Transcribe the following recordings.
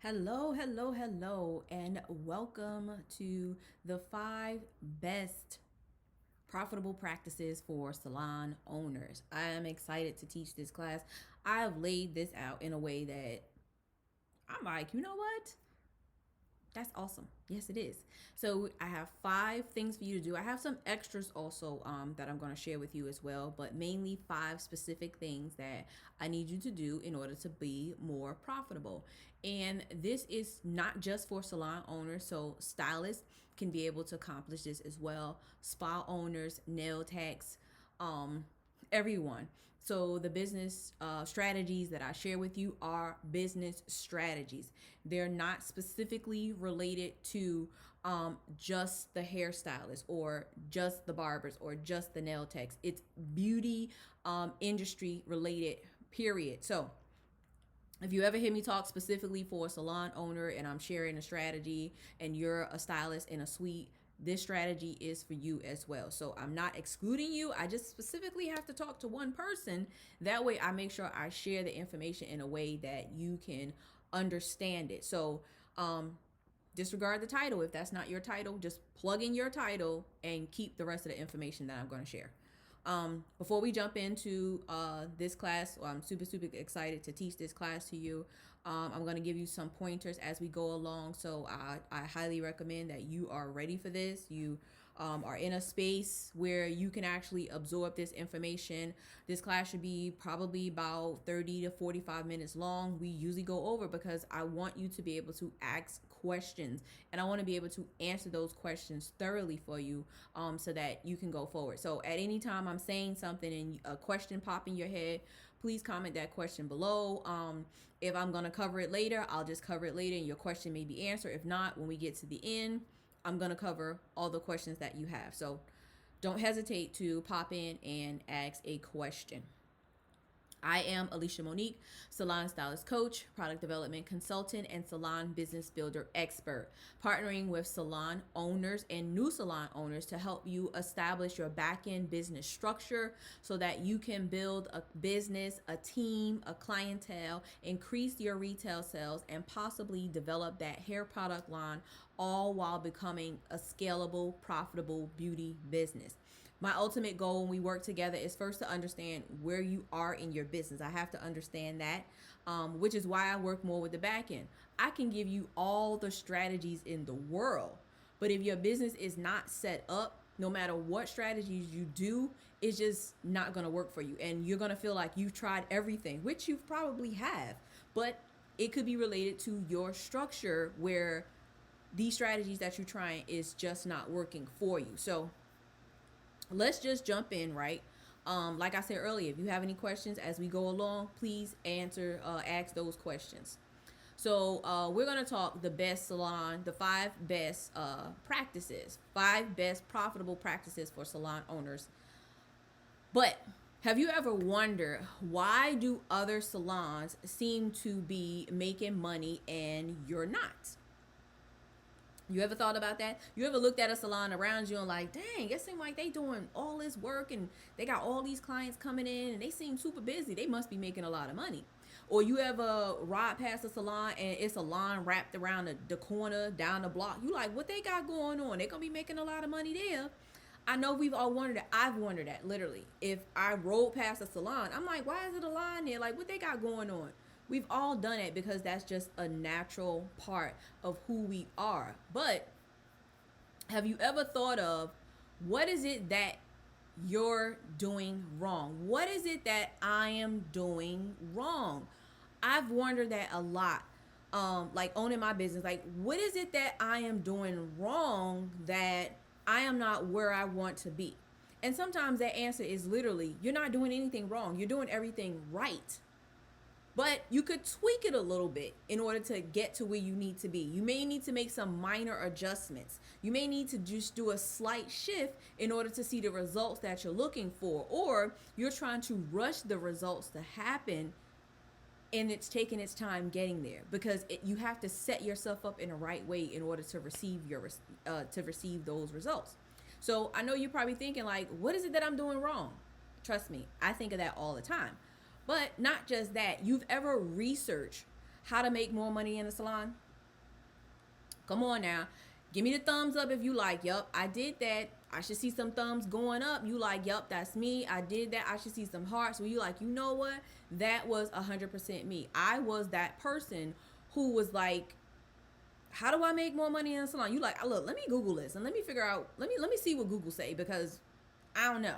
Hello, and welcome to the 5 best profitable practices for salon owners. I am excited to teach this class. I have laid this out in a way that I'm like, you know what? That's awesome. Yes, it is. So I have 5 things for you to do. I have some extras also that I'm going to share with you as well, but mainly 5 specific things that I need you to do in order to be more profitable. And this is not just for salon owners. So stylists can be able to accomplish this as well. Spa owners, nail techs, um, everyone. So the business strategies that I share with you are business strategies. They're not specifically related to just the hairstylist or just the barbers or just the nail techs. It's beauty industry related, period. So if you ever hear me talk specifically for a salon owner and I'm sharing a strategy and you're a stylist in a suite, this strategy is for you as well. So I'm not excluding you. I just specifically have to talk to one person. That way I make sure I share the information in a way that you can understand it. So disregard the title. If that's not your title, just plug in your title and keep the rest of the information that I'm going to share. Before we jump into this class, I'm super excited to teach this class to you. I'm going to give you some pointers as we go along. So I highly recommend that you are ready for this. You are in a space where you can actually absorb this information. This class should be probably about 30 to 45 minutes long. We usually go over because I want you to be able to ask questions and I want to be able to answer those questions thoroughly for you so that you can go forward. So at any time I'm saying something and a question pop in your head, please comment that question below. If I'm going to cover it later, I'll just cover it later and your question may be answered. If not, when we get to the end, I'm going to cover all the questions that you have. So don't hesitate to pop in and ask a question. I am ElishaMonique, salon stylist coach, product development consultant, and salon business builder expert, partnering with salon owners and new salon owners to help you establish your back-end business structure so that you can build a business, a team, a clientele, increase your retail sales, and possibly develop that hair product line, all while becoming a scalable, profitable beauty business. My ultimate goal when we work together is first to understand where you are in your business. I have to understand that, which is why I work more with the back end. I can give you all the strategies in the world, but if your business is not set up, no matter what strategies you do, it's just not going to work for you. And you're going to feel like you've tried everything, which you probably have, but it could be related to your structure where these strategies that you're trying is just not working for you. So let's just jump in, right? Like I said earlier, if you have any questions as we go along, please ask those questions. So we're going to talk the 5 best practices, 5 best profitable practices for salon owners. But have you ever wondered, why do other salons seem to be making money and you're not? You ever thought about that? You ever looked at a salon around you and like, dang, it seems like they doing all this work and they got all these clients coming in and they seem super busy. They must be making a lot of money. Or you ever ride past a salon and it's a line wrapped around the corner down the block. You like, what they got going on? They're going to be making a lot of money there. I know we've all wondered that. I've wondered that, literally. If I rolled past a salon, I'm like, why is it a line there? Like, what they got going on? We've all done it because that's just a natural part of who we are. But have you ever thought of, what is it that you're doing wrong? What is it that I am doing wrong? I've wondered that a lot. Like owning my business, like, what is it that I am doing wrong that I am not where I want to be? And sometimes that answer is literally, you're not doing anything wrong. You're doing everything right. But you could tweak it a little bit in order to get to where you need to be. You may need to make some minor adjustments. You may need to just do a slight shift in order to see the results that you're looking for. Or you're trying to rush the results to happen and it's taking its time getting there, because you have to set yourself up in the right way in order to receive those results. So I know you're probably thinking like, what is it that I'm doing wrong? Trust me, I think of that all the time. But not just that, you've ever researched how to make more money in the salon? Come on now. Give me the thumbs up if you like, yup, I did that. I should see some thumbs going up. You like, yup, that's me. I did that. I should see some hearts. So you like, you know what? That was 100% me. I was that person who was like, how do I make more money in a salon? You like, look, let me Google this and let me figure out, let me see what Google say, because I don't know.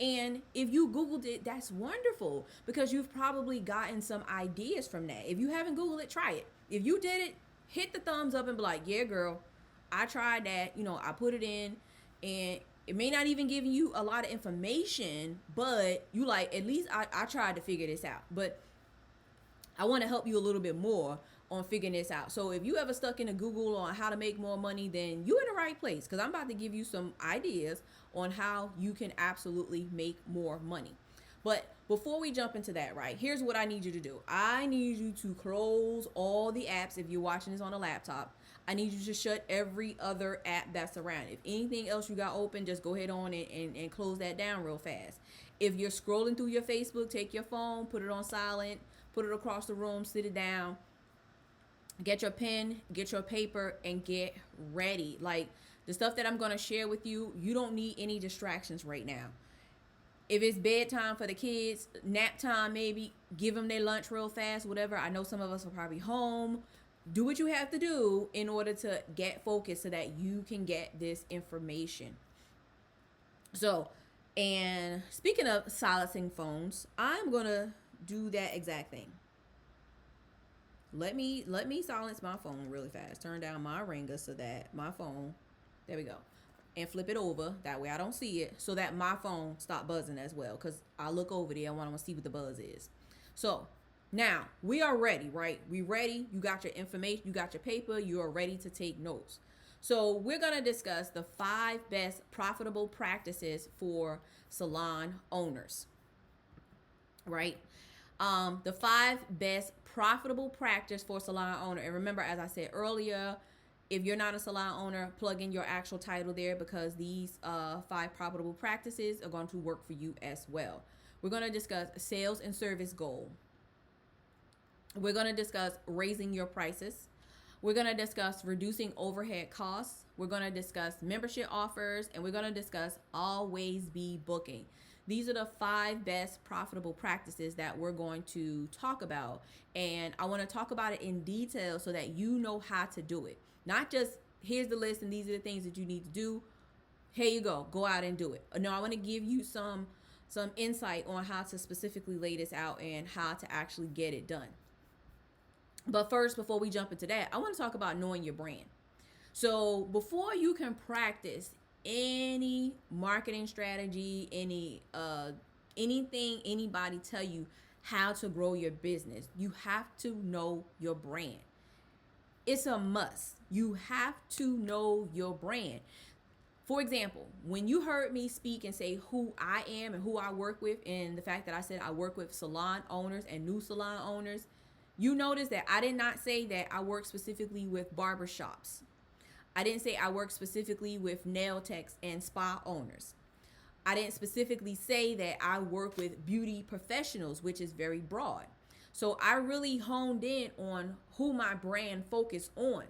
And if you Googled it, that's wonderful, because you've probably gotten some ideas from that. If you haven't Googled it, try it. If you did it, hit the thumbs up and be like, yeah, girl, I tried that. I put it in, and it may not even give you a lot of information, but you like, at least I tried to figure this out. But I want to help you a little bit more on figuring this out. So if you ever stuck in a Google on how to make more money, then you're in the right place, because I'm about to give you some ideas on how you can absolutely make more money. But before we jump into that, right, here's what I need you to do. I need you to close all the apps. If you're watching this on a laptop, I need you to shut every other app that's around. If anything else you got open, just go ahead on and close that down real fast. If you're scrolling through your Facebook, take your phone, put it on silent, put it across the room, sit it down, get your pen, get your paper, and get ready. Like, the stuff that I'm going to share with you, you don't need any distractions right now. If it's bedtime for the kids, nap time maybe, give them their lunch real fast, whatever. I know some of us are probably home. Do what you have to do in order to get focused so that you can get this information. So, and speaking of silencing phones, I'm going to do that exact thing. Let me silence my phone really fast. Turn down my ringer so that my phone, there we go, and flip it over. That way I don't see it, so that my phone stop buzzing as well, because I look over there and want to see what the buzz is. So now we are ready, right? We ready. You got your information, you got your paper, you are ready to take notes. So we're going to discuss the 5 best profitable practices for salon owners, right? The 5 best profitable practice for salon owner. And remember, as I said earlier, if you're not a salon owner, plug in your actual title there, because these 5 profitable practices are going to work for you as well. We're going to discuss sales and service goal. We're going to discuss raising your prices. We're going to discuss reducing overhead costs. We're going to discuss membership offers, and we're going to discuss always be booking. These are the 5 best profitable practices that we're going to talk about. And I want to talk about it in detail so that you know how to do it. Not just, here's the list and these are the things that you need to do. Here you go. Go out and do it. No, I want to give you some insight on how to specifically lay this out and how to actually get it done. But first, before we jump into that, I want to talk about knowing your brand. So before you can practice any marketing strategy, anything anybody tell you how to grow your business, you have to know your brand. It's a must. You have to know your brand. For example, when you heard me speak and say who I am and who I work with, and the fact that I said I work with salon owners and new salon owners, you notice that I did not say that I work specifically with barbershops. I didn't say I work specifically with nail techs and spa owners. I didn't specifically say that I work with beauty professionals, which is very broad. So I really honed in on who my brand focused on.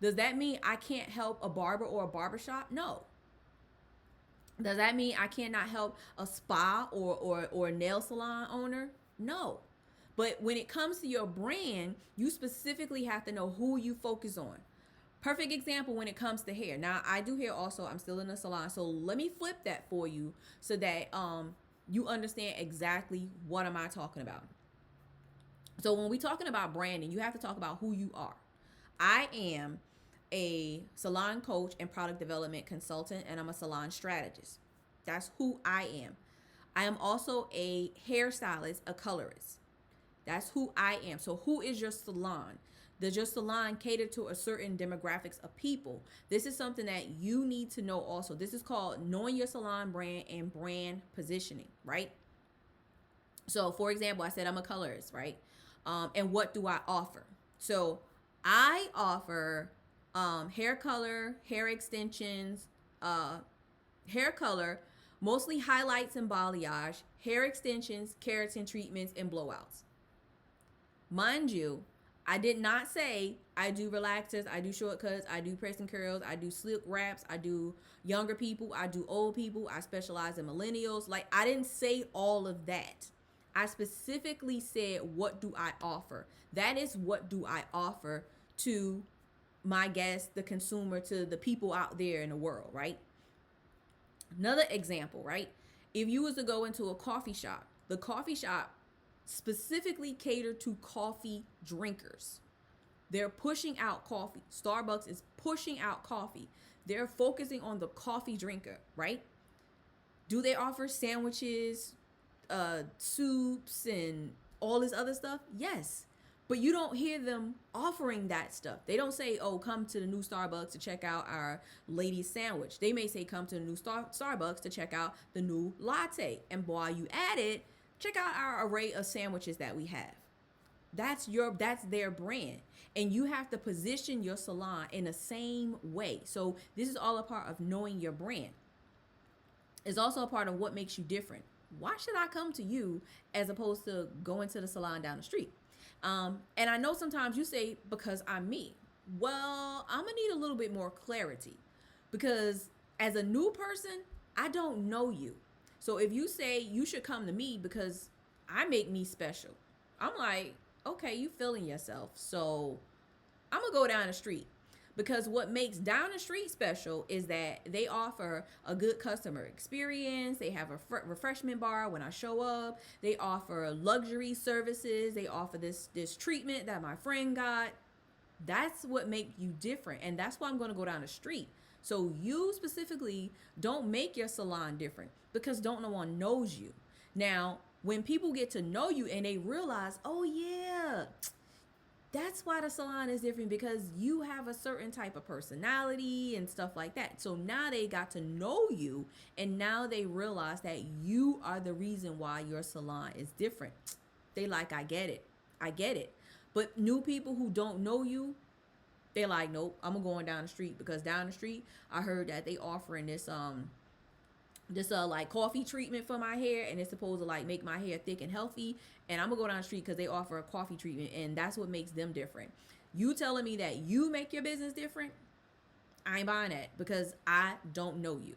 Does that mean I can't help a barber or a barbershop? No. Does that mean I cannot help a spa or a nail salon owner? No. But when it comes to your brand, you specifically have to know who you focus on. Perfect example when it comes to hair. Now, I do hair also. I'm still in a salon. So let me flip that for you so that you understand exactly what am I talking about. So when we're talking about branding, you have to talk about who you are. I am a salon coach and product development consultant, and I'm a salon strategist. That's who I am. I am also a hairstylist, a colorist. That's who I am. So who is your salon? Does your salon cater to a certain demographics of people? This is something that you need to know also. This is called knowing your salon brand and brand positioning, right? So for example, I said I'm a colorist, right? And what do I offer? So I offer hair color, hair extensions, hair color, mostly highlights and balayage, hair extensions, keratin treatments, and blowouts. Mind you, I did not say I do relaxers, I do shortcuts, I do press and curls, I do slick wraps, I do younger people, I do old people, I specialize in millennials. Like, I didn't say all of that. I specifically said, what do I offer? That is, what do I offer to my guests, the consumer, to the people out there in the world, right? Another example, right? If you was to go into a coffee shop, the coffee shop specifically catered to coffee drinkers. They're pushing out coffee. Starbucks is pushing out coffee. They're focusing on the coffee drinker, right? Do they offer sandwiches, soups, and all this other stuff? Yes. But you don't hear them offering that stuff. They don't say, oh, come to the new Starbucks to check out our latest sandwich. They may say, come to the new Starbucks to check out the new latte. And while you at it, check out our array of sandwiches that we have. That's their brand. And you have to position your salon in the same way. So this is all a part of knowing your brand. It's also a part of what makes you different. Why should I come to you as opposed to going to the salon down the street? And I know sometimes you say, because I'm me. Well, I'm going to need a little bit more clarity, because as a new person, I don't know you. So if you say you should come to me because I make me special, I'm like, okay, you feeling yourself. So I'm going to go down the street, because what makes down the street special is that they offer a good customer experience. They have a refreshment bar when I show up. They offer luxury services. They offer this treatment that my friend got. That's what makes you different. And that's why I'm going to go down the street. So you specifically don't make your salon different, because no one knows you. Now, when people get to know you and they realize, oh yeah, that's why the salon is different, because you have a certain type of personality and stuff like that. So now they got to know you, and now they realize that you are the reason why your salon is different. They like, I get it. But new people who don't know you, they're like, nope, I'm going down the street, because down the street, I heard that they offering this like coffee treatment for my hair, and it's supposed to like make my hair thick and healthy, and I'm gonna go down the street because they offer a coffee treatment, and that's what makes them different. You telling me that you make your business different, I ain't buying that, because I don't know you.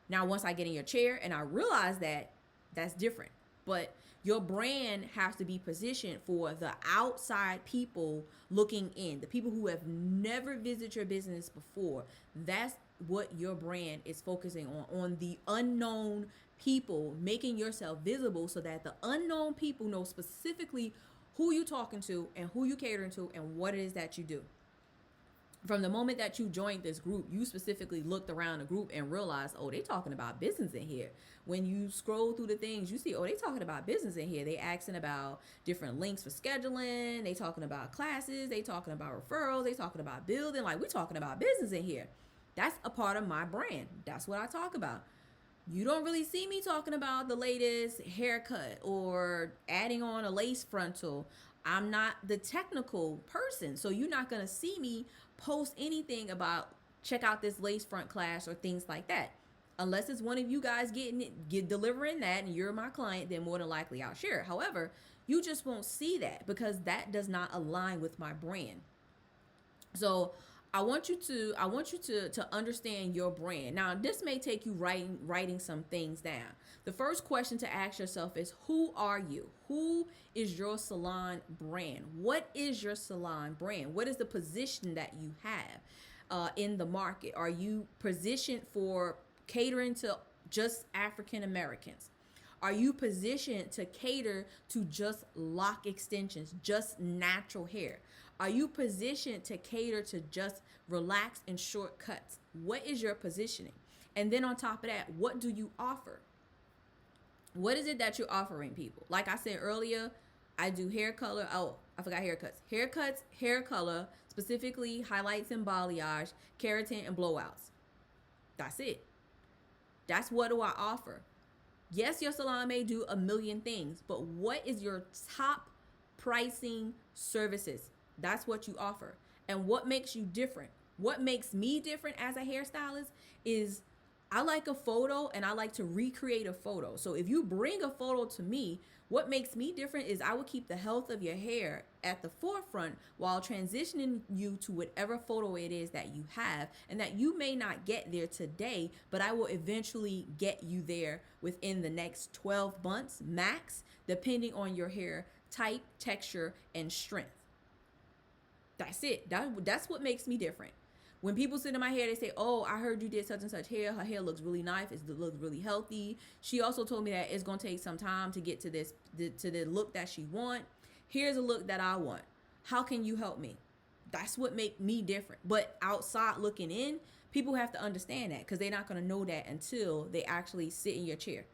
Now, once I get in your chair and I realize that, that's different. But your brand has to be positioned for the outside people looking in, the people who have never visited your business before. That's what your brand is focusing on the unknown people, making yourself visible so that the unknown people know specifically who you talking to and who you catering to and what it is that you do. From the moment that you joined this group, you specifically looked around the group and realized, oh, they talking about business in here. When you scroll through the things, you see, oh, they talking about business in here. They asking about different links for scheduling. They talking about classes. They talking about referrals. They talking about building. Like, we talking about business in here. That's a part of my brand. That's what I talk about. You don't really see me talking about the latest haircut or adding on a lace frontal. I'm not the technical person. So you're not going to see me post anything about check out this lace front class or things like that. Unless it's one of you guys delivering that and you're my client, then more than likely I'll share it. However, you just won't see that because that does not align with my brand. So I want you to understand your brand. Now, this may take you writing some things down. The first question to ask yourself is, who are you? Who is your salon brand? What is your salon brand? What is the position that you have in the market? Are you positioned for catering to just African Americans? Are you positioned to cater to just lock extensions, just natural hair? Are you positioned to cater to just relaxed and short cuts? What is your positioning? And then on top of that, what do you offer? What is it that you're offering people? Like I said earlier, I do hair color. Oh, I forgot haircuts. Haircuts, hair color, specifically highlights and balayage, keratin, and blowouts. That's it. That's what do I offer. Yes, your salon may do a million things, but what is your top pricing services? That's what you offer. And what makes you different? What makes me different as a hairstylist is I like a photo and I like to recreate a photo. So if you bring a photo to me, what makes me different is I will keep the health of your hair at the forefront while transitioning you to whatever photo it is that you have, and that you may not get there today, but I will eventually get you there within the next 12 months max, depending on your hair type, texture, and strength. That's it. That's what makes me different. When people sit in my hair, they say, "Oh, I heard you did such and such hair. Her hair looks really nice. It looks really healthy." She also told me that it's gonna take some time to get to to the look that she want. Here's a look that I want. How can you help me? That's what make me different. But outside looking in, people have to understand that, because they're not gonna know that until they actually sit in your chair.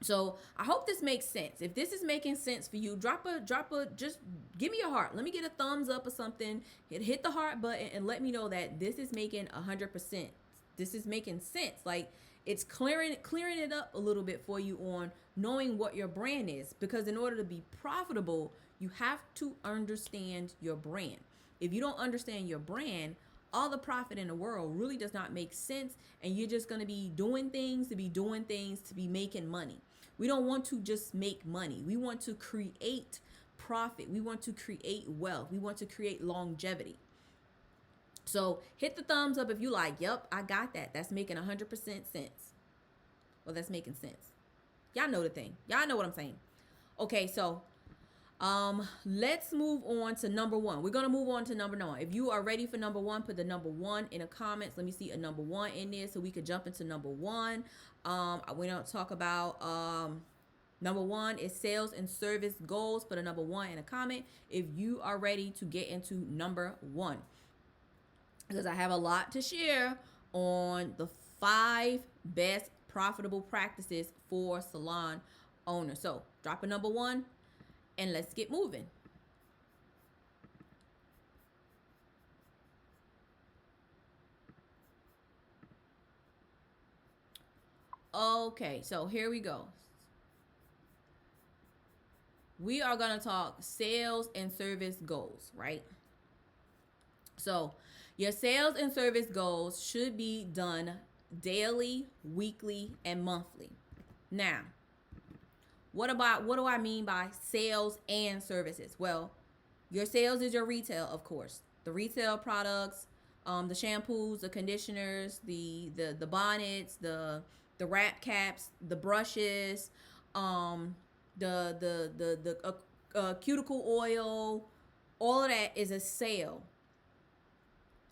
So I hope this makes sense. If this is making sense for you, just give me a heart. Let me get a thumbs up or something. Hit the heart button and let me know that this is making 100%. This is making sense. Like, it's clearing it up a little bit for you on knowing what your brand is. Because in order to be profitable, you have to understand your brand. If you don't understand your brand, all the profit in the world really does not make sense, and you're just going to be doing things to be doing things to be making money. We don't want to just make money. We want to create profit. We want to create wealth. We want to create longevity. So hit the thumbs up if you like, yep, I got that. That's making 100% sense. Well, that's making sense. Y'all know the thing. Y'all know what I'm saying. Okay, so let's move on to number one. We're gonna move on to number 9. If you are ready for number 1, put the number 1 in the comments. Let me see a number 1 in there so we could jump into number 1. We're gonna talk about number 1 is sales and service goals. Put a number 1 in a comment if you are ready to get into number 1, because I have a lot to share on the 5 best profitable practices for salon owners. So drop a number 1 and let's get moving. Okay, so here we go. We are going to talk sales and service goals, right? So your sales and service goals should be done daily, weekly, and monthly. Now, what do I mean by sales and services? Well, your sales is your retail, of course. The retail products, the shampoos, the conditioners, the bonnets, the wrap caps, the brushes, the cuticle oil. All of that is a sale.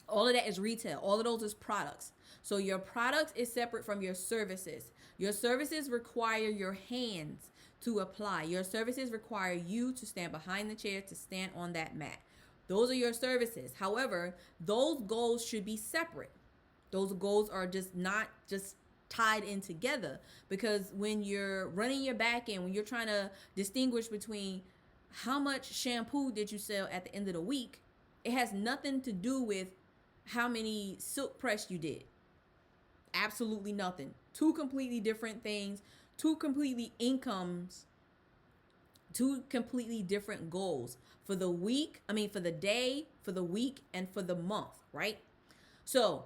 All of that is retail. All of those is products. So your products is separate from your services. Your services require your hands to apply. Your services require you to stand behind the chair, to stand on that mat. Those are your services. However, those goals should be separate. Those goals are just not just tied in together, because when you're running your back end, when you're trying to distinguish between how much shampoo did you sell at the end of the week, it has nothing to do with how many silk press you did. Absolutely nothing. Two completely different things, two completely incomes, two completely different goals for the week. For the day, for the week, and for the month, right? So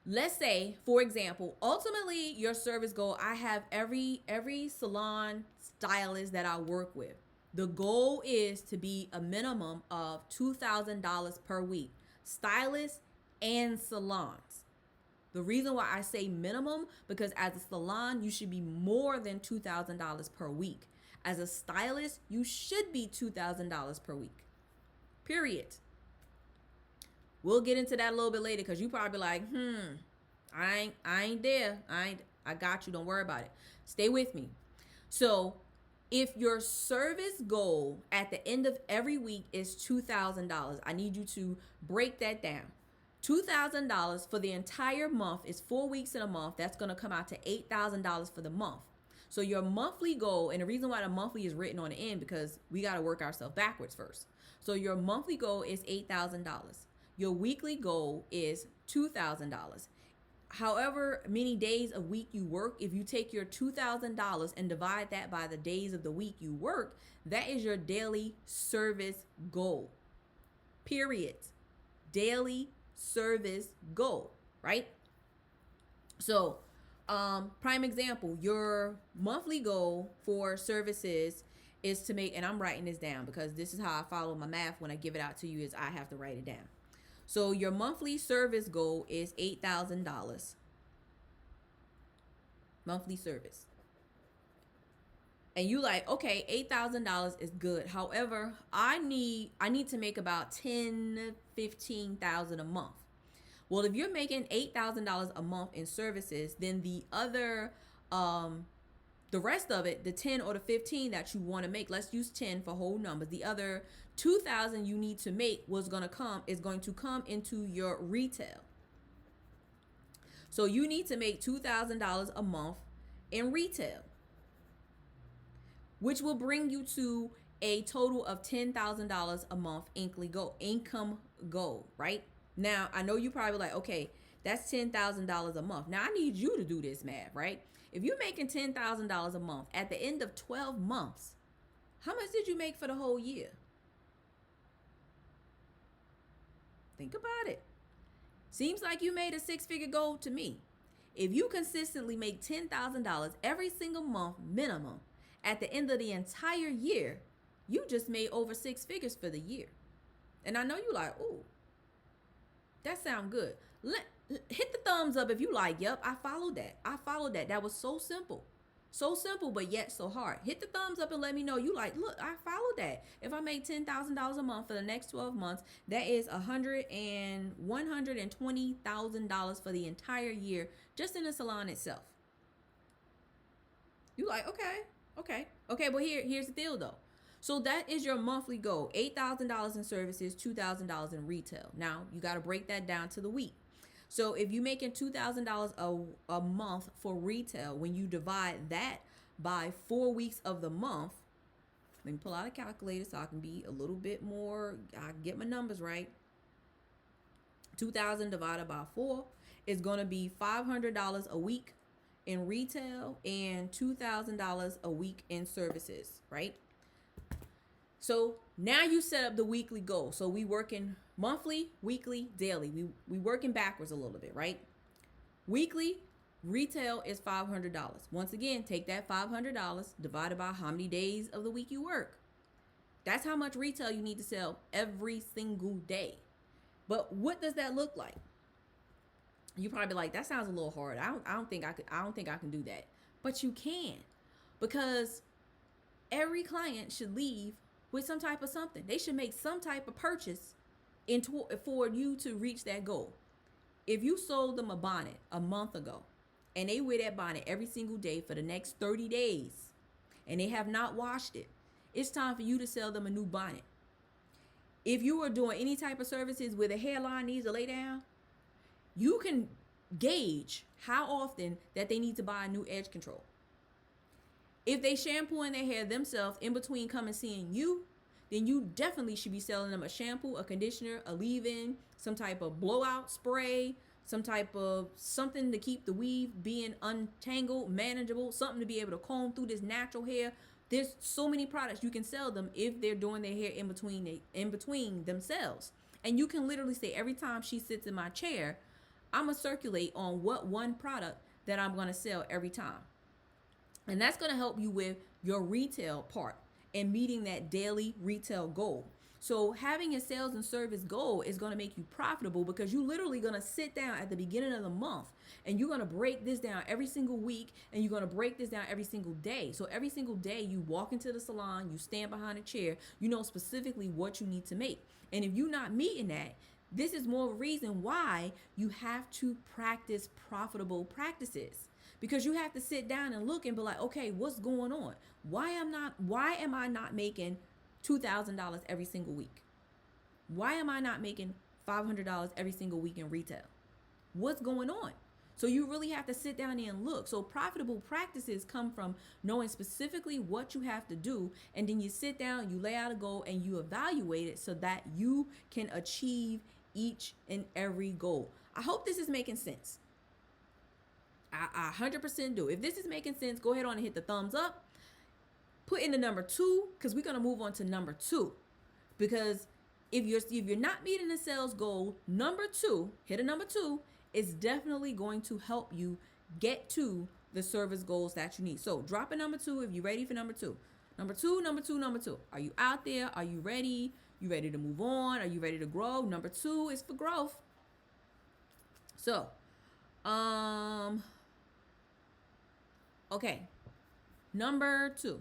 let's say, for example, ultimately your service goal, I have every salon stylist that I work with. The goal is to be a minimum of $2,000 per week. Stylists and salons. The reason why I say minimum, because as a salon, you should be more than $2,000 per week. As a stylist, you should be $2,000 per week. Period. We'll get into that a little bit later, because you probably like, I ain't there. I got you. Don't worry about it. Stay with me. So if your service goal at the end of every week is $2,000, I need you to break that down. $2,000 for the entire month is 4 weeks in a month. That's going to come out to $8,000 for the month. So your monthly goal, and the reason why the monthly is written on the end, because we got to work ourselves backwards first. So your monthly goal is $8,000. Your weekly goal is $2,000. However many days a week you work, if you take your $2,000 and divide that by the days of the week you work, that is your daily service goal. Period. Daily service goal, right? So Prime example, your monthly goal for services is to make, and I'm writing this down because this is how I follow my math when I give it out to you, is I have to write it down. So your monthly service goal is $8,000 monthly service. And you like, okay, $8,000 is good. However, I need to make about 15,000 a month. Well, if you're making $8,000 a month in services, then the rest of it, the 10 or the 15 that you want to make, let's use 10 for whole numbers. The other 2,000 you need to make is going to come into your retail. So you need to make $2,000 a month in retail, which will bring you to a total of $10,000 a month income goal, right? Now, I know you probably like, okay, that's $10,000 a month. Now, I need you to do this math, right? If you're making $10,000 a month at the end of 12 months, how much did you make for the whole year? Think about it. Seems like you made a six-figure goal to me. If you consistently make $10,000 every single month minimum, at the end of the entire year, you just made over six figures for the year. And I know you like, ooh, that sounds good. Hit the thumbs up if you like, yep, I followed that. That was so simple. So simple, but yet so hard. Hit the thumbs up and let me know you like, look, I followed that. If I make $10,000 a month for the next 12 months, that is $120,000 for the entire year just in the salon itself. You like, okay. But here's the deal though. So that is your monthly goal: $8,000 in services, $2,000 in retail. Now you got to break that down to the week. So if you're making $2,000 a month for retail, when you divide that by 4 weeks of the month, let me pull out a calculator so I can be a little bit more, I can get my numbers right. 2,000 divided by 4 is going to be $500 a week in retail and $2,000 a week in services, right? So now you set up the weekly goal. So we working monthly, weekly, daily. We working backwards a little bit, right? Weekly retail is $500. Once again, take that $500 divided by how many days of the week you work. That's how much retail you need to sell every single day. But what does that look like? You probably like, that sounds a little hard. I don't think I can do that. But you can, because every client should leave with some type of something. They should make some type of purchase for you to reach that goal. If you sold them a bonnet a month ago and they wear that bonnet every single day for the next 30 days and they have not washed it, it's time for you to sell them a new bonnet. If you are doing any type of services where the hairline needs to lay down, you can gauge how often that they need to buy a new edge control. If they shampooing their hair themselves in between coming seeing you, then you definitely should be selling them a shampoo, a conditioner, a leave-in, some type of blowout spray, some type of something to keep the weave being untangled, manageable, something to be able to comb through this natural hair. There's so many products you can sell them if they're doing their hair in between themselves. And you can literally say, every time she sits in my chair, I'm going to circulate on what one product that I'm going to sell every time. And that's going to help you with your retail part and meeting that daily retail goal. So having a sales and service goal is going to make you profitable, because you're literally going to sit down at the beginning of the month and you're going to break this down every single week, and you're going to break this down every single day. So every single day you walk into the salon, you stand behind a chair, you know specifically what you need to make. And if you're not meeting that, this is more of a reason why you have to practice profitable practices, because you have to sit down and look and be like, okay, what's going on? Why am I not making $2,000 every single week? Why am I not making $500 every single week in retail? What's going on? So you really have to sit down and look. So profitable practices come from knowing specifically what you have to do, and then you sit down, you lay out a goal, and you evaluate it so that you can achieve each and every goal. I hope this is making sense. I 100% do. If this is making sense, go ahead on and hit the thumbs up. Put in the number 2, because we're going to move on to number 2. Because if you're not meeting the sales goal, number 2, hit a number 2, is definitely going to help you get to the service goals that you need. So drop a number 2 if you're ready for number 2. Number 2, number 2, number 2. Are you out there? Are you ready? You ready to move on? Are you ready to grow? Number 2 is for growth. So, okay. Number 2.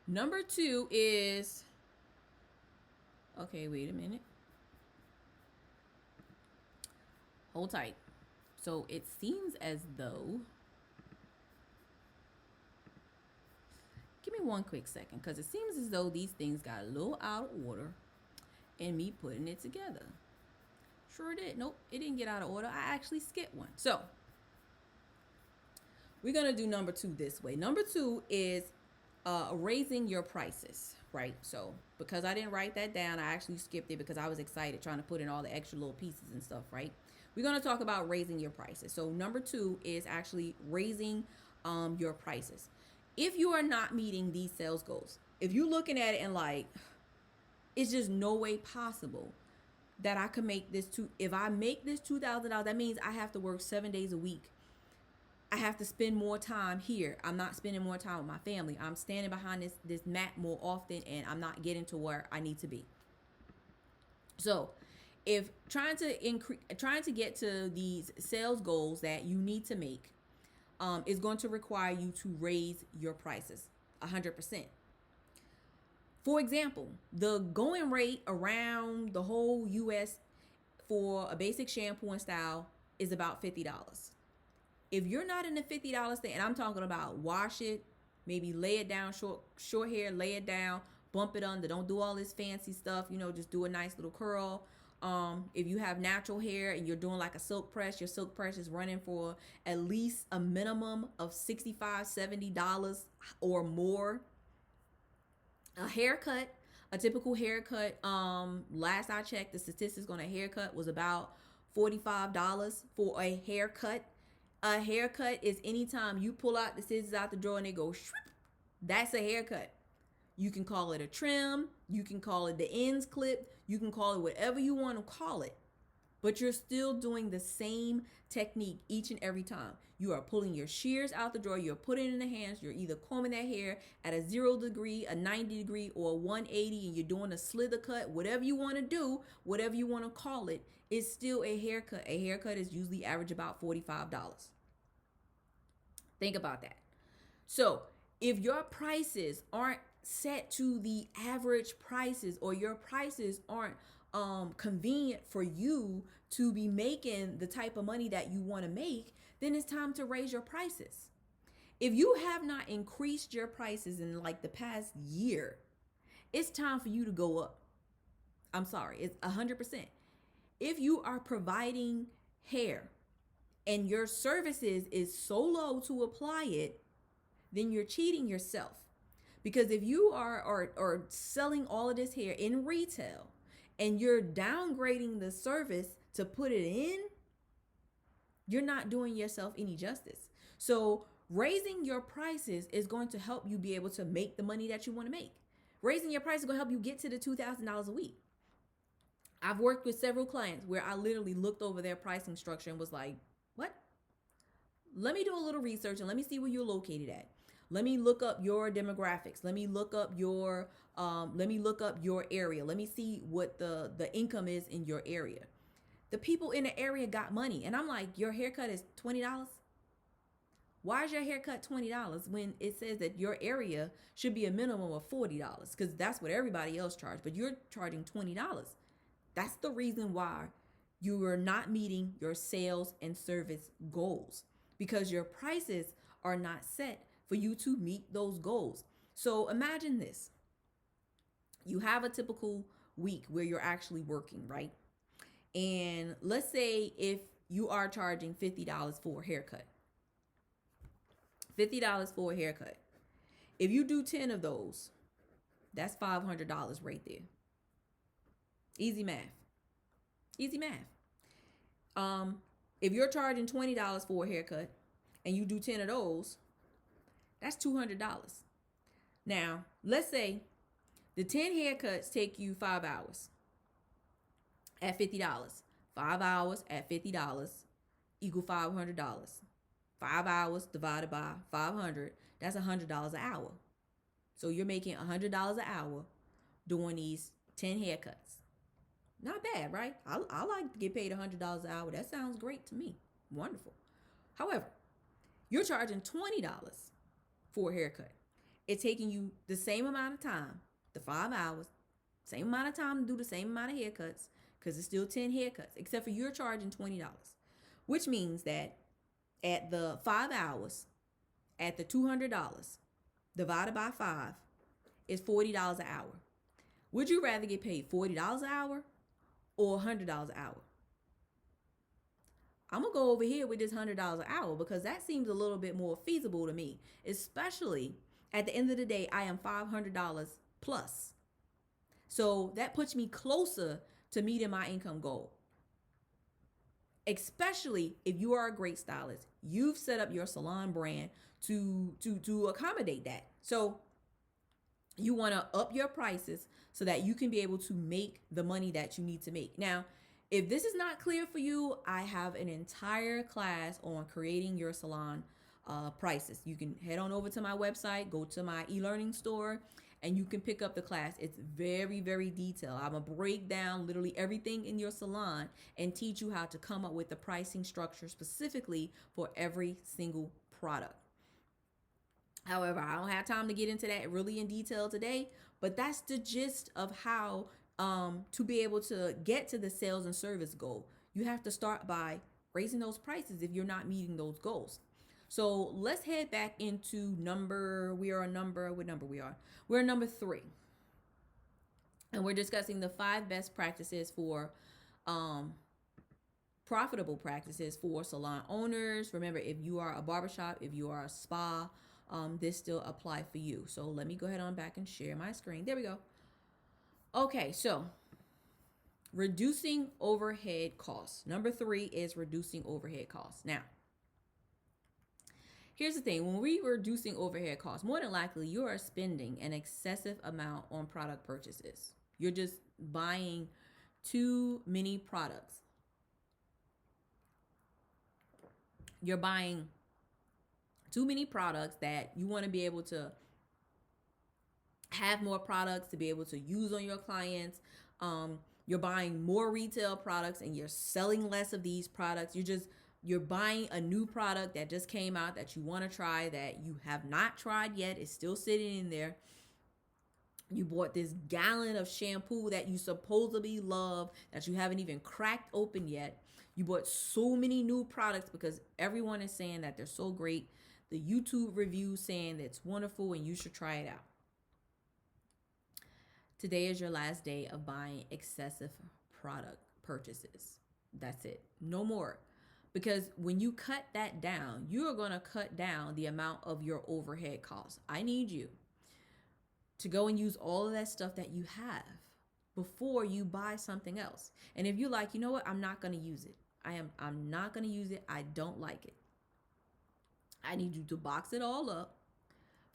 Number 2 is, okay, wait a minute. Hold tight. So it seems as though, give me one quick second, because it seems as though these things got a little out of order in me putting it together. Sure did. Nope, it didn't get out of order. I actually skipped one. So we're going to do number 2 this way. Number 2 is raising your prices, right? So because I didn't write that down, I actually skipped it because I was excited trying to put in all the extra little pieces and stuff, right? We're going to talk about raising your prices. So number 2 is actually raising your prices. If you are not meeting these sales goals, if you're looking at it and like, it's just no way possible that I could make this if I make this $2,000, that means I have to work 7 days a week. I have to spend more time here. I'm not spending more time with my family. I'm standing behind this mat more often, and I'm not getting to where I need to be. So if trying to get to these sales goals that you need to make is going to require you to raise your prices 100%. For example, the going rate around the whole US for a basic shampoo and style is about $50. If you're not in the $50 thing, and I'm talking about wash it, maybe lay it down, short hair, lay it down, bump it under. Don't do all this fancy stuff. Just do a nice little curl. If you have natural hair and you're doing like a silk press, your silk press is running for at least a minimum of $65, $70 or more. A haircut, a typical haircut, last I checked, the statistics on a haircut was about $45 for a haircut. A haircut is anytime you pull out the scissors out the drawer and they go shriek. That's a haircut. You can call it a trim. You can call it the ends clipped. You can call it whatever you want to call it. But you're still doing the same technique each and every time. You are pulling your shears out the drawer. You're putting it in the hands. You're either combing that hair at a 0 degree, a 90 degree, or a 180, and you're doing a slither cut. Whatever you want to do, whatever you want to call it, it's still a haircut. A haircut is usually average about $45. Think about that. So if your prices aren't set to the average prices, or your prices aren't convenient for you to be making the type of money that you want to make, then it's time to raise your prices. If you have not increased your prices in like the past year, it's time for you to go up. I'm sorry, it's 100%. If you are providing hair and your services is so low to apply it, then you're cheating yourself. Because if you are selling all of this hair in retail and you're downgrading the service to put it in, you're not doing yourself any justice. So raising your prices is going to help you be able to make the money that you want to make. Raising your price is going to help you get to the $2,000 a week. I've worked with several clients where I literally looked over their pricing structure and was like, what? Let me do a little research and let me see where you're located at. Let me look up your demographics. Let me look up your area. Let me see what the income is in your area. The people in the area got money. And I'm like, your haircut is $20? Why is your haircut $20 when it says that your area should be a minimum of $40? Because that's what everybody else charges, but you're charging $20. That's the reason why you are not meeting your sales and service goals, because your prices are not set for you to meet those goals. So imagine this. You have a typical week where you're actually working, right? And let's say if you are charging $50 for a haircut. $50 for a haircut. If you do 10 of those, that's $500 right there. Easy math. Easy math. If you're charging $20 for a haircut and you do 10 of those, that's $200. Now, let's say the 10 haircuts take you 5 hours at $50. 5 hours at $50 equal $500. 5 hours divided by 500, that's $100 an hour. So you're making $100 an hour doing these 10 haircuts. Not bad, right? I like to get paid $100 an hour. That sounds great to me. Wonderful. However, you're charging $20 for a haircut. It's taking you the same amount of time, the 5 hours, same amount of time to do the same amount of haircuts, because it's still 10 haircuts, except for you're charging $20, which means that at the 5 hours, at the $200 divided by 5 is $40 an hour. Would you rather get paid $40 an hour or $100 an hour? I'm going to go over here with this $100 an hour because that seems a little bit more feasible to me, especially at the end of the day, I am $500 plus. So that puts me closer to meeting my income goal. Especially if you are a great stylist, you've set up your salon brand to accommodate that. So you want to up your prices so that you can be able to make the money that you need to make. Now, if this is not clear for you, I have an entire class on creating your salon prices. You can head on over to my website, go to my e-learning store, and you can pick up the class. It's very, very detailed. I'm going to break down literally everything in your salon and teach you how to come up with the pricing structure specifically for every single product. However, I don't have time to get into that really in detail today, but that's the gist of how to be able to get to the sales and service goal. You have to start by raising those prices if you're not meeting those goals. So let's head back into we're number 3. And we're discussing the 5 best practices for profitable practices for salon owners. Remember, if you are a barbershop, if you are a spa, this still apply for you. So let me go ahead on back and share my screen. There we go. Okay, so reducing overhead costs. Number 3 is reducing overhead costs. Now, here's the thing. When we're reducing overhead costs, more than likely you are spending an excessive amount on product purchases. You're just buying too many products. You're buying too many products that you want to be able to have more products to be able to use on your clients. You're buying more retail products and you're selling less of these products. You're buying a new product that just came out that you want to try that you have not tried yet. It's still sitting in there. You bought this gallon of shampoo that you supposedly love that you haven't even cracked open yet. You bought so many new products because everyone is saying that they're so great. The YouTube reviews saying that it's wonderful and you should try it out. Today is your last day of buying excessive product purchases. That's it. No more. Because when you cut that down, you are going to cut down the amount of your overhead costs. I need you to go and use all of that stuff that you have before you buy something else. And if you're like, you know what, I'm not going to use it. I'm not going to use it. I don't like it. I need you to box it all up.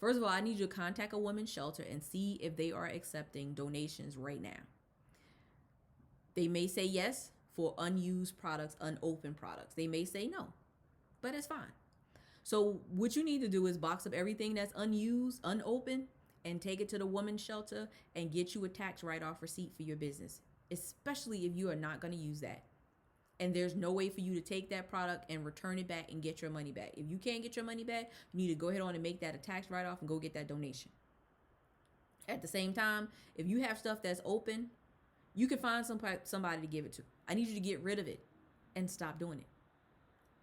First of all, I need you to contact a women's shelter and see if they are accepting donations right now. They may say yes for unused products, unopened products. They may say no, but it's fine. So what you need to do is box up everything that's unused, unopened, and take it to the women's shelter and get you a tax write-off receipt for your business, especially if you are not going to use that. And there's no way for you to take that product and return it back and get your money back. If you can't get your money back, you need to go ahead on and make that a tax write-off and go get that donation. At the same time, if you have stuff that's open, you can find somebody to give it to. I need you to get rid of it and stop doing it.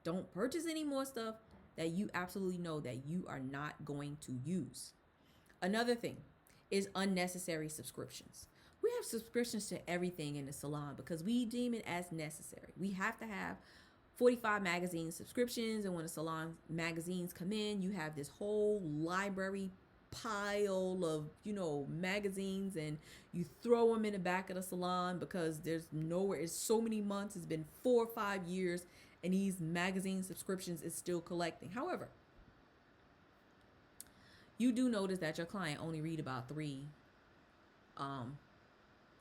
Don't purchase any more stuff that you absolutely know that you are not going to use. Another thing is unnecessary subscriptions. We have subscriptions to everything in the salon because we deem it as necessary. We have to have 45 magazine subscriptions, and when the salon magazines come in, you have this whole library pile of, magazines, and you throw them in the back of the salon because there's nowhere. It's so many months. It's been 4 or 5 years, and these magazine subscriptions is still collecting. However, you do notice that your client only read about 3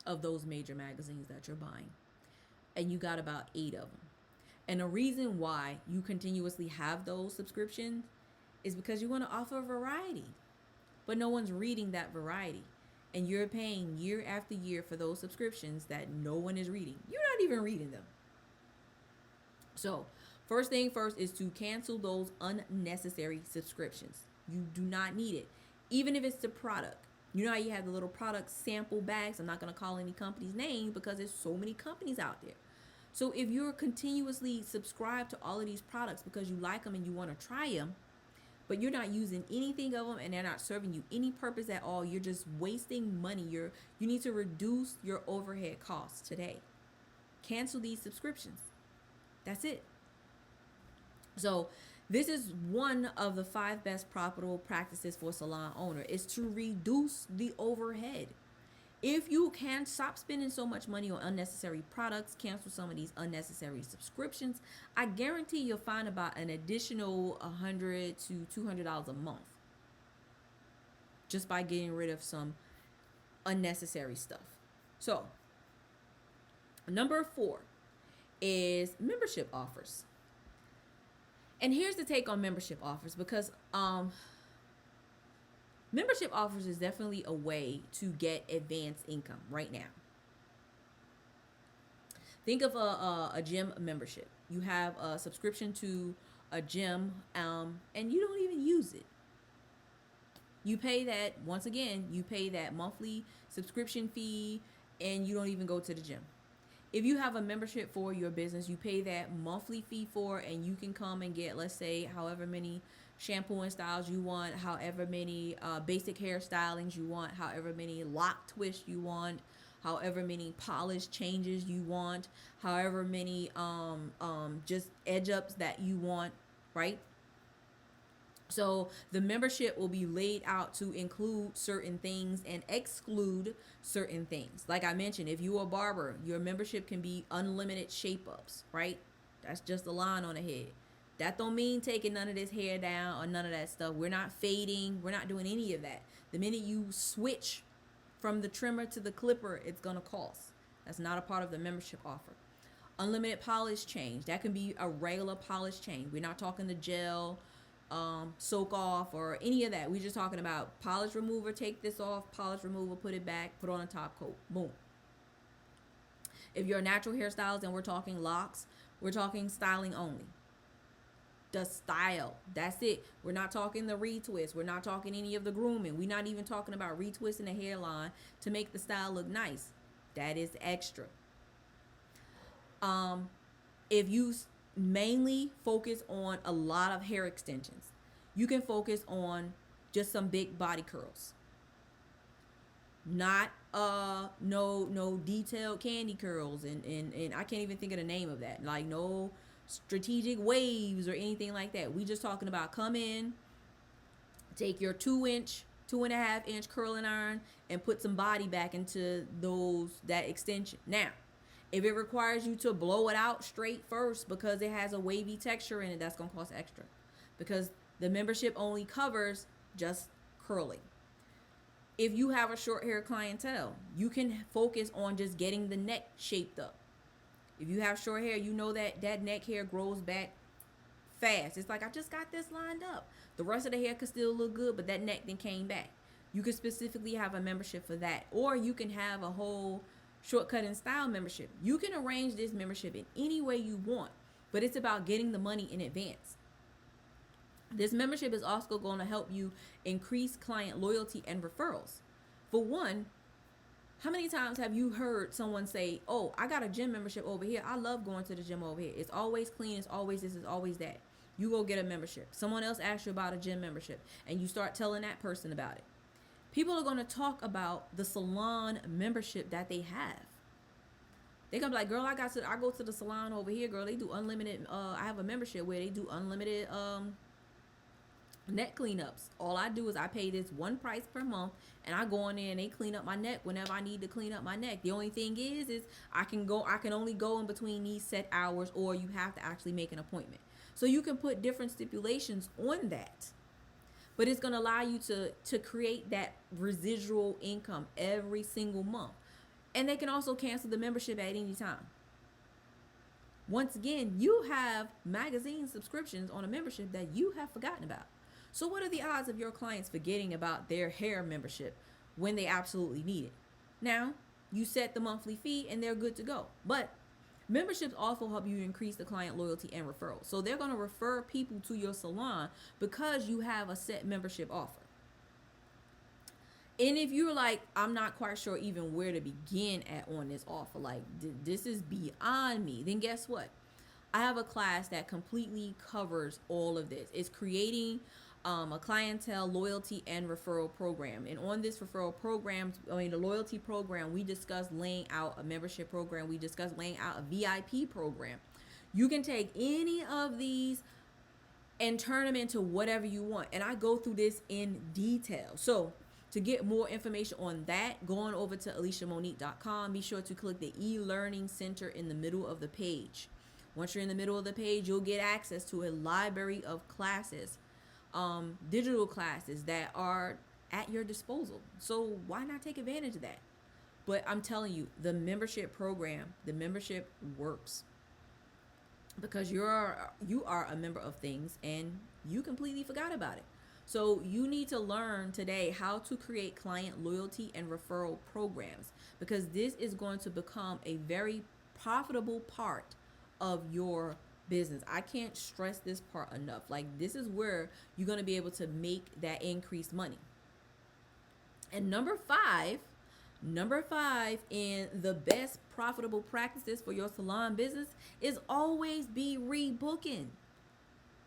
of those major magazines that you're buying. and you got about 8 of them. And the reason why you continuously have those subscriptions is because you want to offer variety, but no one's reading that variety. And you're paying year after year for those subscriptions that no one is reading. You're not even reading them. So, first thing first is to cancel those unnecessary subscriptions. You do not need it. Even if it's the product. You know how you have the little product sample bags? I'm not going to call any company's name because there's so many companies out there. So if you're continuously subscribed to all of these products because you like them and you want to try them, but you're not using anything of them and they're not serving you any purpose at all, you're just wasting money. You need to reduce your overhead costs today. Cancel these subscriptions. That's it. So this is one of the 5 best profitable practices for a salon owner, is to reduce the overhead. If you can stop spending so much money on unnecessary products, cancel some of these unnecessary subscriptions, I guarantee you'll find about an additional $100 to $200 a month just by getting rid of some unnecessary stuff. So, number 4 is membership offers. And here's the take on membership offers, because membership offers is definitely a way to get advanced income right now. Think of a gym membership. You have a subscription to a gym and you don't even use it. You pay that, once again, you pay that monthly subscription fee and you don't even go to the gym. If you have a membership for your business, you pay that monthly fee for, and you can come and get, let's say, however many shampoo and styles you want, however many basic hair stylings you want, however many lock twists you want, however many polish changes you want, however many just edge ups that you want, right? So the membership will be laid out to include certain things and exclude certain things. Like I mentioned, if you're a barber, your membership can be unlimited shape ups, right? That's just a line on the head. That don't mean taking none of this hair down or none of that stuff. We're not fading. We're not doing any of that. The minute you switch from the trimmer to the clipper, it's going to cost. That's not a part of the membership offer. Unlimited polish change. That can be a regular polish change. We're not talking the gel, soak off or any of that. We're just talking about polish remover, take this off, polish remover, put it back, put on a top coat, boom. If you're a natural hairstylist and we're talking locks, we're talking styling only. The style, that's it. We're not talking the retwist. We're not talking any of the grooming. We're not even talking about retwisting the hairline to make the style look nice. That is extra. If you mainly focus on a lot of hair extensions, you can focus on just some big body curls. Not no detailed candy curls and I can't even think of the name of that. Like no strategic waves or anything like that. We just talking about come in, take your 2.5-inch curling iron and put some body back into that extension. Now, if it requires you to blow it out straight first because it has a wavy texture in it, that's going to cost extra because the membership only covers just curling. If you have a short hair clientele, you can focus on just getting the neck shaped up. If you have short hair, you know that neck hair grows back fast. It's like, I just got this lined up. The rest of the hair could still look good, but that neck then came back. You could specifically have a membership for that. Or you can have a whole shortcut and style membership. You can arrange this membership in any way you want, but it's about getting the money in advance. This membership is also going to help you increase client loyalty and referrals. For one, how many times have you heard someone say, oh, I got a gym membership over here. I love going to the gym over here. It's always clean. It's always this. It's always that. You go get a membership. Someone else asks you about a gym membership and you start telling that person about it. People are going to talk about the salon membership that they have. They're going to be like, girl, I go to the salon over here, girl. They do unlimited. I have a membership where they do unlimited neck cleanups. All I do is I pay this one price per month and I go in there and they clean up my neck whenever I need to clean up my neck. The only thing is I can only go in between these set hours, or you have to actually make an appointment. So you can put different stipulations on that, but it's going to allow you to create that residual income every single month. And they can also cancel the membership at any time. Once again, you have magazine subscriptions on a membership that you have forgotten about. So, what are the odds of your clients forgetting about their hair membership when they absolutely need it? Now, you set the monthly fee and they're good to go. But memberships also help you increase the client loyalty and referrals. So, they're going to refer people to your salon because you have a set membership offer. And if you're like, I'm not quite sure even where to begin at on this offer, like this is beyond me, then guess what? I have a class that completely covers all of this. It's creating a clientele loyalty and referral program. And on this referral program, the loyalty program, we discuss laying out a membership program. We discuss laying out a VIP program. You can take any of these and turn them into whatever you want. And I go through this in detail. So to get more information on that, go on over to ElishaMonique.com. Be sure to click the e-learning center in the middle of the page. Once you're in the middle of the page, you'll get access to a library of classes, digital classes that are at your disposal. So why not take advantage of that? But I'm telling you, the membership program, the membership works because you are a member of things and you completely forgot about it. So you need to learn today how to create client loyalty and referral programs, because this is going to become a very profitable part of your business. I can't stress this part enough. Like, this is where you're going to be able to make that increased money. And number five in the best profitable practices for your salon business is always be rebooking.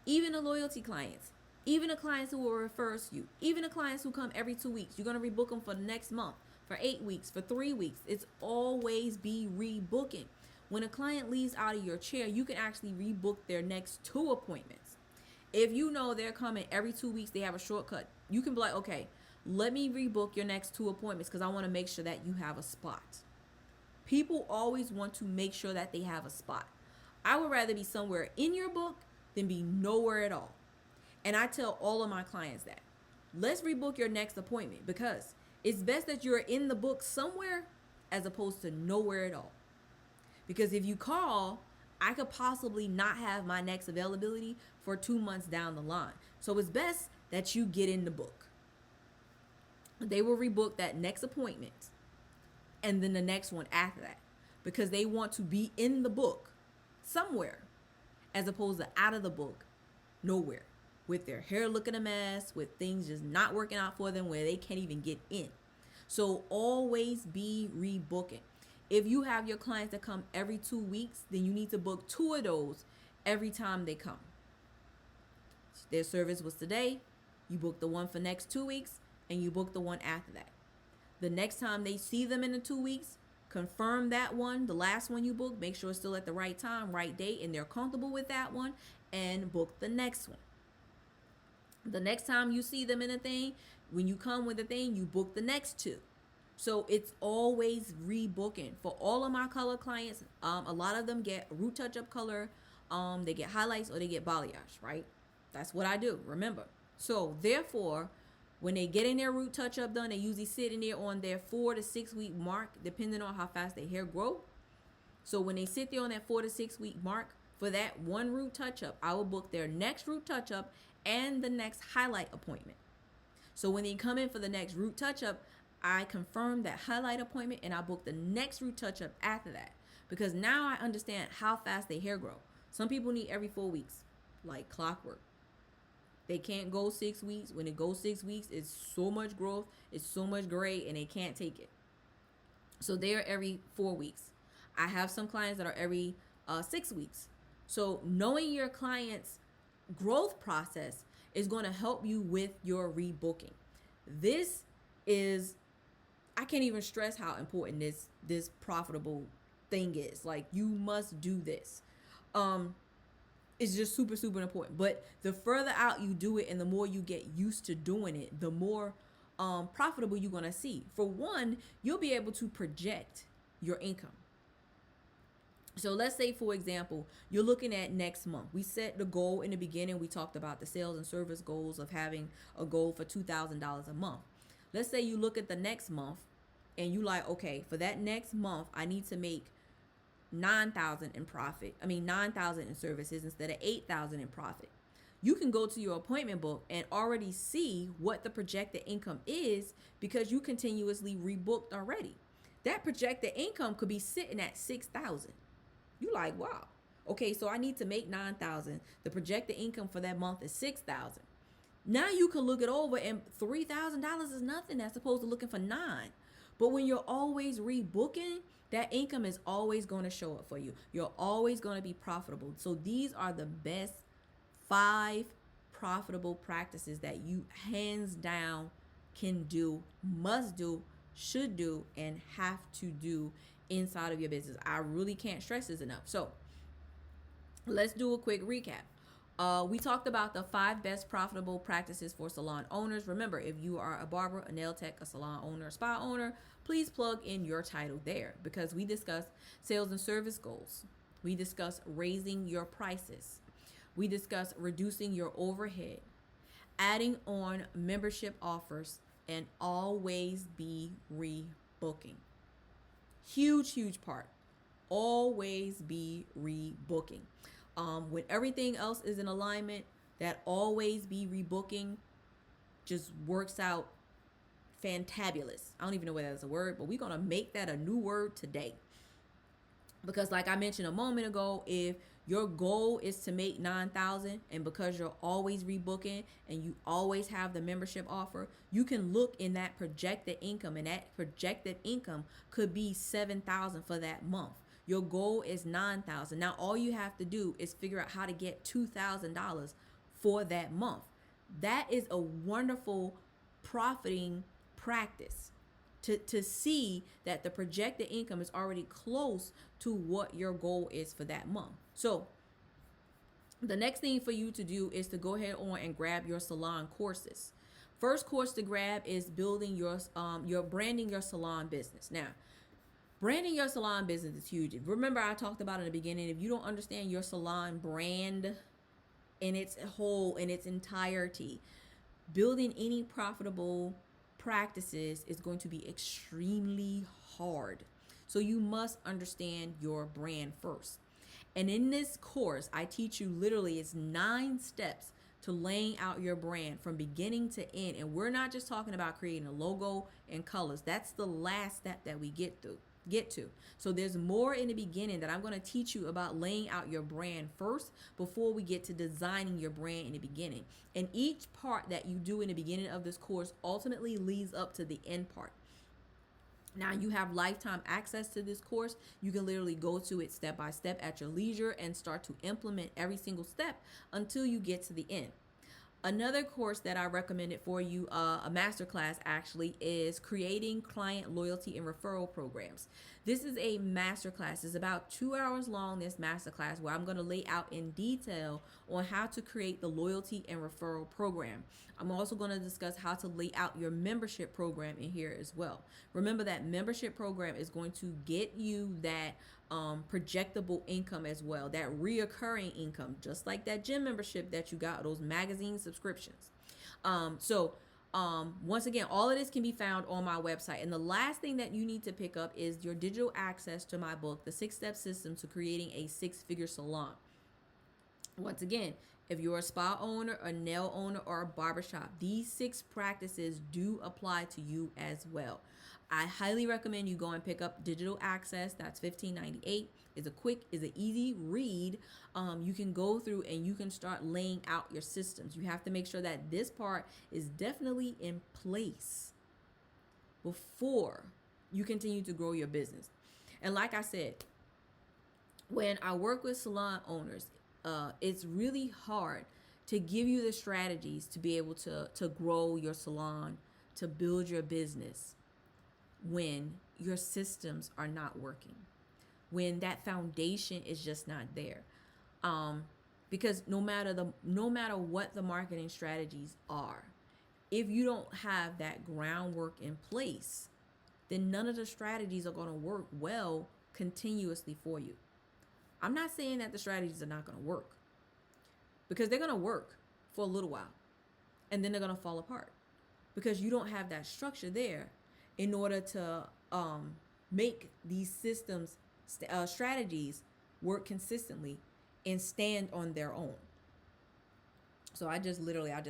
Even the loyalty clients. Even the clients who will refer you, even the clients who come every 2 weeks, you're going to rebook them for the next month, for 8 weeks, for 3 weeks. It's always be rebooking. When a client leaves out of your chair, you can actually rebook their next 2 appointments. If you know they're coming every 2 weeks, they have a shortcut. You can be like, okay, let me rebook your next 2 appointments because I want to make sure that you have a spot. People always want to make sure that they have a spot. I would rather be somewhere in your book than be nowhere at all. And I tell all of my clients that. Let's rebook your next appointment because it's best that you're in the book somewhere as opposed to nowhere at all. Because if you call, I could possibly not have my next availability for 2 months down the line. So it's best that you get in the book. They will rebook that next appointment and then the next one after that because they want to be in the book somewhere as opposed to out of the book nowhere, with their hair looking a mess, with things just not working out for them where they can't even get in. So always be rebooking. If you have your clients that come every 2 weeks, then you need to book 2 of those every time they come. Their service was today, you book the one for next 2 weeks, and you book the one after that. The next time they see them in the 2 weeks, confirm that one, the last one you booked, make sure it's still at the right time, right date, and they're comfortable with that one, and book the next one. The next time you see them in a thing, when you come with a thing, you book the next 2. So it's always rebooking. For all of my color clients, a lot of them get root touch-up color, they get highlights, or they get balayage, right? That's what I do, remember. So therefore, when they get in their root touch-up done, they usually sit in there on their 4 to 6 week mark, depending on how fast their hair grow. So when they sit there on that 4 to 6 week mark, for that one root touch-up, I will book their next root touch-up and the next highlight appointment. So when they come in for the next root touch-up, I confirm that highlight appointment and I book the next root touch-up after that. Because now I understand how fast their hair grow. Some people need every 4 weeks, like clockwork. They can't go 6 weeks. When it goes 6 weeks, it's so much growth, it's so much gray, and they can't take it. So they're every 4 weeks. I have some clients that are every 6 weeks. So knowing your client's growth process is going to help you with your rebooking. This is, I can't even stress how important this profitable thing is. Like, you must do this. It's just super, super important. But the further out you do it and the more you get used to doing it, the more profitable you're going to see. For one, you'll be able to project your income. So let's say, for example, you're looking at next month. We set the goal in the beginning. We talked about the sales and service goals of having a goal for $2,000 a month. Let's say you look at the next month and you like, okay, for that next month, I need to make 9,000 in profit. 9,000 in services instead of 8,000 in profit. You can go to your appointment book and already see what the projected income is because you continuously rebooked already. That projected income could be sitting at 6,000. You like, wow. Okay, so I need to make 9,000. The projected income for that month is 6,000. Now you can look it over, and $3,000 is nothing as opposed to looking for 9. But when you're always rebooking, that income is always going to show up for you. You're always going to be profitable. So these are the best 5 profitable practices that you hands down can do, must do, should do, and have to do inside of your business. I really can't stress this enough. So let's do a quick recap. We talked about the 5 best profitable practices for salon owners. Remember, if you are a barber, a nail tech, a salon owner, a spa owner, please plug in your title there because we discuss sales and service goals. We discuss raising your prices. We discuss reducing your overhead, adding on membership offers, and always be rebooking. Huge part. Always be rebooking. When everything else is in alignment, that always be rebooking just works out fantabulous. I don't even know whether that's a word, but we're going to make that a new word today. Because like I mentioned a moment ago, if your goal is to make 9,000 and because you're always rebooking and you always have the membership offer, you can look in that projected income, and that projected income could be 7,000 for that month. Your goal is 9,000. Now all you have to do is figure out how to get $2,000 for that month. That is a wonderful profiting practice to see that the projected income is already close to what your goal is for that month. So the next thing for you to do is to go ahead on and grab your salon courses. First course to grab is building your branding your salon business. Now, branding your salon business is huge. Remember, I talked about in the beginning, if you don't understand your salon brand in its whole, in its entirety, building any profitable practices is going to be extremely hard. So you must understand your brand first. And in this course, I teach you literally it's 9 steps to laying out your brand from beginning to end. And we're not just talking about creating a logo and colors. That's the last step that we get to. So there's more in the beginning that I'm going to teach you about laying out your brand first before we get to designing your brand in the beginning. And each part that you do in the beginning of this course ultimately leads up to the end part. Now you have lifetime access to this course. You can literally go to it step by step at your leisure and start to implement every single step until you get to the end. Another course that I recommended for you, a masterclass actually, is creating client loyalty and referral programs. This is a masterclass. It's about 2 hours long, this masterclass, where I'm going to lay out in detail on how to create the loyalty and referral program. I'm also going to discuss how to lay out your membership program in here as well. Remember that membership program is going to get you that projectable income as well, that reoccurring income, just like that gym membership that you got, those magazine subscriptions. Once again, all of this can be found on my website. And the last thing that you need to pick up is your digital access to my book, The 6-Step System to Creating a 6-Figure Salon. Once again, if you're a spa owner, a nail owner, or a barbershop, these 6 practices do apply to you as well. I highly recommend you go and pick up digital access. That's $15.98. It's an easy read. You can go through and you can start laying out your systems. You have to make sure that this part is definitely in place before you continue to grow your business. And like I said, when I work with salon owners, it's really hard to give you the strategies to be able to grow your salon, to build your business, when your systems are not working, when that foundation is just not there. Because no matter what the marketing strategies are, if you don't have that groundwork in place, then none of the strategies are going to work well continuously for you. I'm not saying that the strategies are not going to work, because they're going to work for a little while and then they're going to fall apart because you don't have that structure there in order to make these systems strategies work consistently and stand on their own. So I just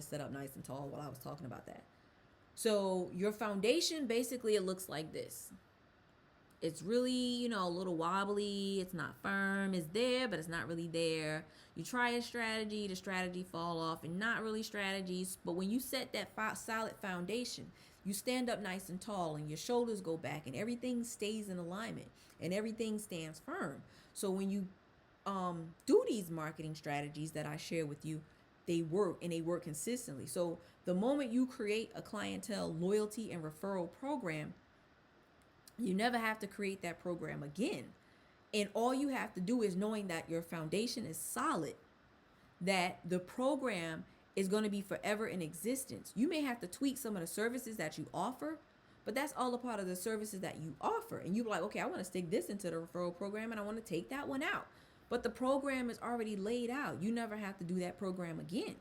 set up nice and tall while I was talking about that. So your foundation, basically, it looks like this. It's really, a little wobbly. It's not firm. It's there, but it's not really there. You try a strategy, the strategy fall off, and not really strategies. But when you set that solid foundation, you stand up nice and tall, and your shoulders go back, and everything stays in alignment, and everything stands firm. So when you do these marketing strategies that I share with you, they work, and they work consistently. So the moment you create a clientele loyalty and referral program, you never have to create that program again. And all you have to do is knowing that your foundation is solid, that the program is going to be forever in existence. You may have to tweak some of the services that you offer, but that's all a part of the services that you offer. And you're like, okay, I want to stick this into the referral program and I want to take that one out. But the program is already laid out. You never have to do that program again.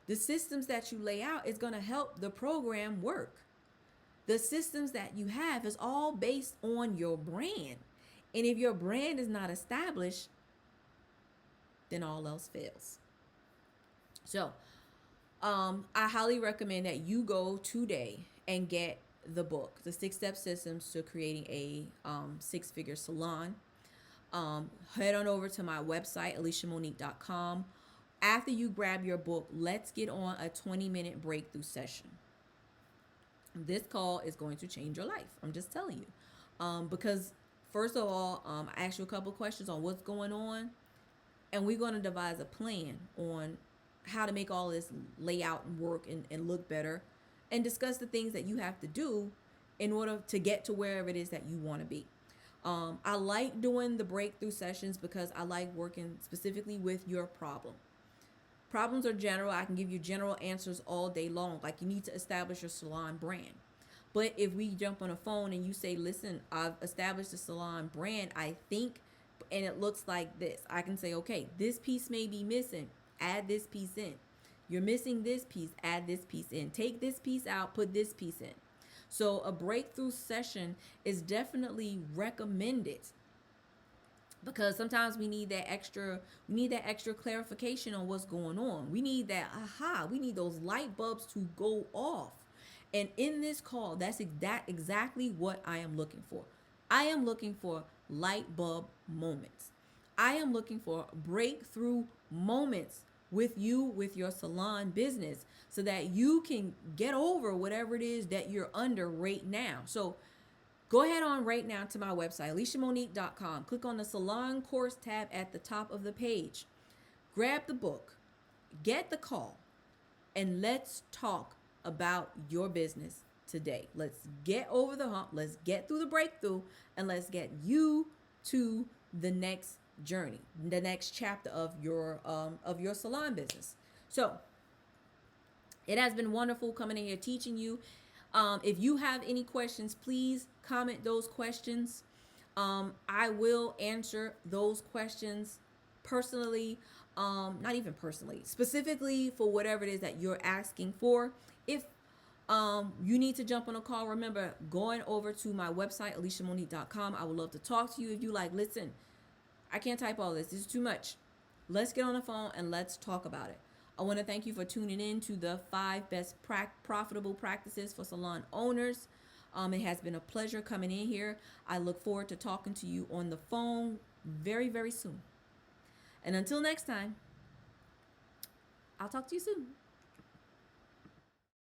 The systems that you lay out is going to help the program work. The systems that you have is all based on your brand. And if your brand is not established, then all else fails. So, I highly recommend that you go today and get the book, The 6-Step Systems to Creating a Six-Figure Salon. Head on over to my website, ElishaMonique.com. After you grab your book, let's get on a 20-minute breakthrough session. This call is going to change your life. I'm just telling you. Because first of all, I asked you a couple questions on what's going on, and we're going to devise a plan on how to make all this layout and work and look better, and discuss the things that you have to do in order to get to wherever it is that you want to be. I like doing the breakthrough sessions because I like working specifically with your problem. Problems are general. I can give you general answers all day long. Like, you need to establish your salon brand. But if we jump on a phone and you say, listen, I've established a salon brand, I think, and it looks like this. I can say, okay, this piece may be missing. Add this piece in. You're missing this piece. Add this piece in. Take this piece out. Put this piece in. So a breakthrough session is definitely recommended, because sometimes we need that extra clarification on what's going on. We need that we need those light bulbs to go off. And in this call, that's exactly what I am looking for. I am looking for light bulb moments. I am looking for breakthrough moments with you, with your salon business, so that you can get over whatever it is that you're under right now. So go ahead on right now to my website, ElishaMonique.com. Click on the Salon Course tab at the top of the page. Grab the book, get the call, and let's talk about your business today. Let's get over the hump. Let's get through the breakthrough, and let's get you to the next journey, the next chapter of your salon business. So it has been wonderful coming in here teaching you. If you have any questions, please comment those questions. I will answer those questions personally, not even personally, specifically for whatever it is that you're asking for. If you need to jump on a call, remember, going over to my website, ElishaMonique.com. I would love to talk to you. If you like, listen, I can't type all this. This is too much. Let's get on the phone and let's talk about it. I want to thank you for tuning in to the 5 best profitable practices for salon owners. It has been a pleasure coming in here. I look forward to talking to you on the phone very, very soon. And until next time, I'll talk to you soon.